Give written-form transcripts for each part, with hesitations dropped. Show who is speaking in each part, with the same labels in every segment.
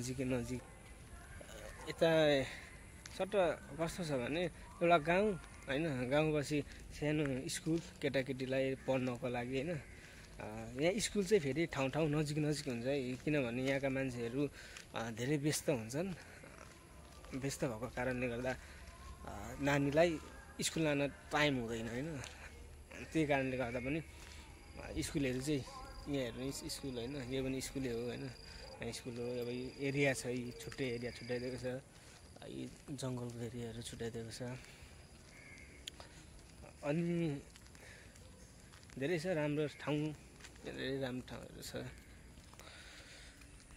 Speaker 1: नजिकै नजिक यता सट्ट कस्तो छ भने एउटा गाउँ होइन, गाउँपछि सानो स्कुल केटाकेटीलाई पढ्नको लागि होइन। यहाँ स्कुल चाहिँ फेरि ठाउँ ठाउँ नजिक नजिक हुन्छ है, किनभने यहाँका मान्छेहरू धेरै व्यस्त हुन्छन्। व्यस्त भएको कारणले गर्दा नानीलाई स्कुल लान टाइम हुँदैन होइन। त्यही कारणले गर्दा पनि स्कुलहरू चाहिँ यहाँ हेर्नु स्कुल होइन, यो पनि स्कुलै हो होइन। स्कुल हो, अब एरिया छ, यी छुट्टै एरिया छुट्याइदिएको छ, यी जङ्गलको एरियाहरू छुट्याइदिएको छ। अनि धेरै छ राम्रो ठाउँ, धेरै राम्रो ठाउँहरू छ।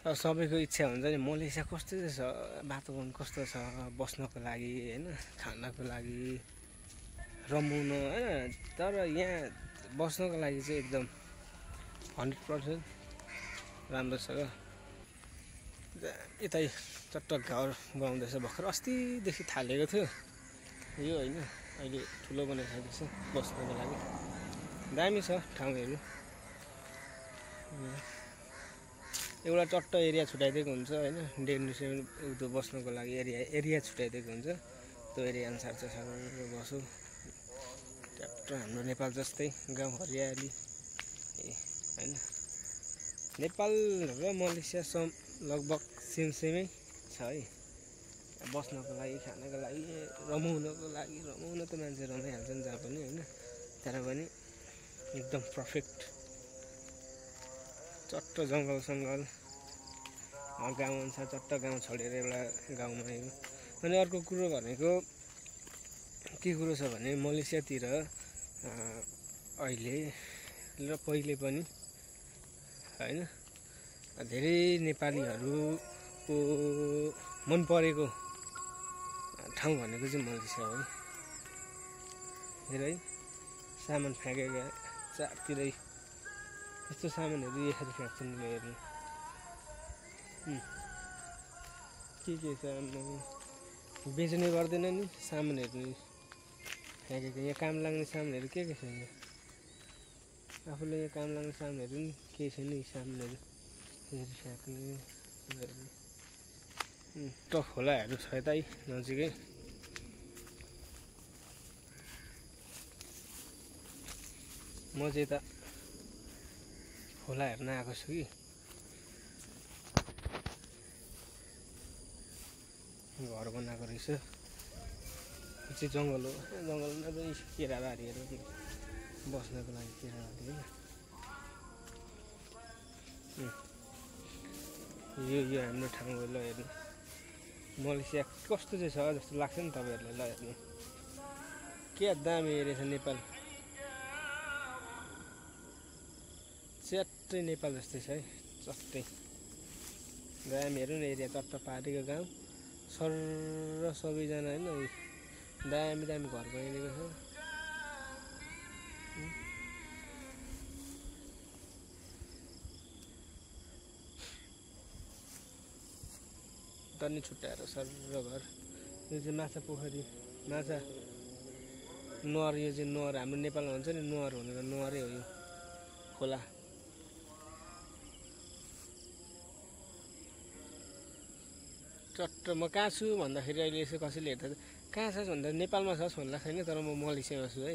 Speaker 1: अब सबैको इच्छा हुन्छ नि मलेसिया कस्तो चाहिँ छ, वातावरण कस्तो छ बस्नको लागि होइन, खानको लागि, रमाउन होइन। तर यहाँ बस्नको लागि चाहिँ एकदम 100% राम्रो छ। यतै चट्ट घर बनाउँदैछ भर्खर, अस्तिदेखि थालेको थियो यो होइन, अहिले ठुलो बनाइसकेको छ बस्नको लागि। दामी छ ठाउँहरू। एउटा चट्ट एरिया छुट्याइदिएको हुन्छ होइन, डेन्युसन त्यो बस्नको लागि एरिया छुट्याइदिएको हुन्छ। त्यो एरिया अनुसार चाहिँ सबैले बस्यो। ट्याप्ट हाम्रो नेपाल जस्तै गाउँ हरियाली होइन। नेपाल र मलेसिया लगभग सेमै छ है, बस्नको लागि, खानको लागि, रमाउनको लागि। रमाउन त मान्छे रमाइहाल्छन् जहाँ पनि होइन, तर पनि एकदम पर्फेक्ट। चट्ट जङ्गल सङ्गल गाउँ अनुसार चट्ट गाउँ छोडेर एउटा गाउँमा आयो। अनि अर्को कुरो भनेको के कुरो छ भने मलेसियातिर अहिले र पहिले पनि होइन धेरै नेपालीहरूको मन परेको ठाउँ भनेको चाहिँ मलेसिया हो है। सामान फ्याँकेका चारतिरै यस्तो सामानहरू यसरी फ्याँक्छन् हेर्नु। के छ बेच्ने गर्दैन नि सामानहरू फ्याँकेको। यहाँ काम लाग्ने सामानहरू के छैन, आफूले यहाँ काम लाग्ने सामानहरू नि केही छैन। यी सामानहरू यसरी फ्याँक्ने खोलाहरू छ यतै नजिकै। म चाहिँ यता खोला हेर्न आएको छु कि, घर बनाएको रहेछ। यो चाहिँ जङ्गल हो, जङ्गलमा चाहिँ केराबारीहरू बस्नको लागि केराबारी होइन। यो हाम्रो ठाउँ हो। ल हेर्नु मलेसिया कस्तो चाहिँ छ जस्तो लाग्छ नि तपाईँहरूलाई। ल हेर्नु के दामी एरिया छ नेपाल, च्याट्टै नेपाल जस्तै छ है, चट्टै दामी। हेर्नु न एरिया चट्ट पारेको गाउँ सर सबैजना होइन, दामी दामी घर बनाइदिएको छ। तनी छुट्याएर सर घर। यो चाहिँ माछा पोखरी, माछा नहर। यो चाहिँ नहर, हाम्रो नेपालमा हुन्छ नि नहर भनेर, नहरै हो यो खोला। चट्ट म कहाँ छु भन्दाखेरि अहिले यसो कसैले हेर्दा कहाँ छस् भन्दा नेपालमा छस् भन्दा छैन, तर म मलेसियामा छु है।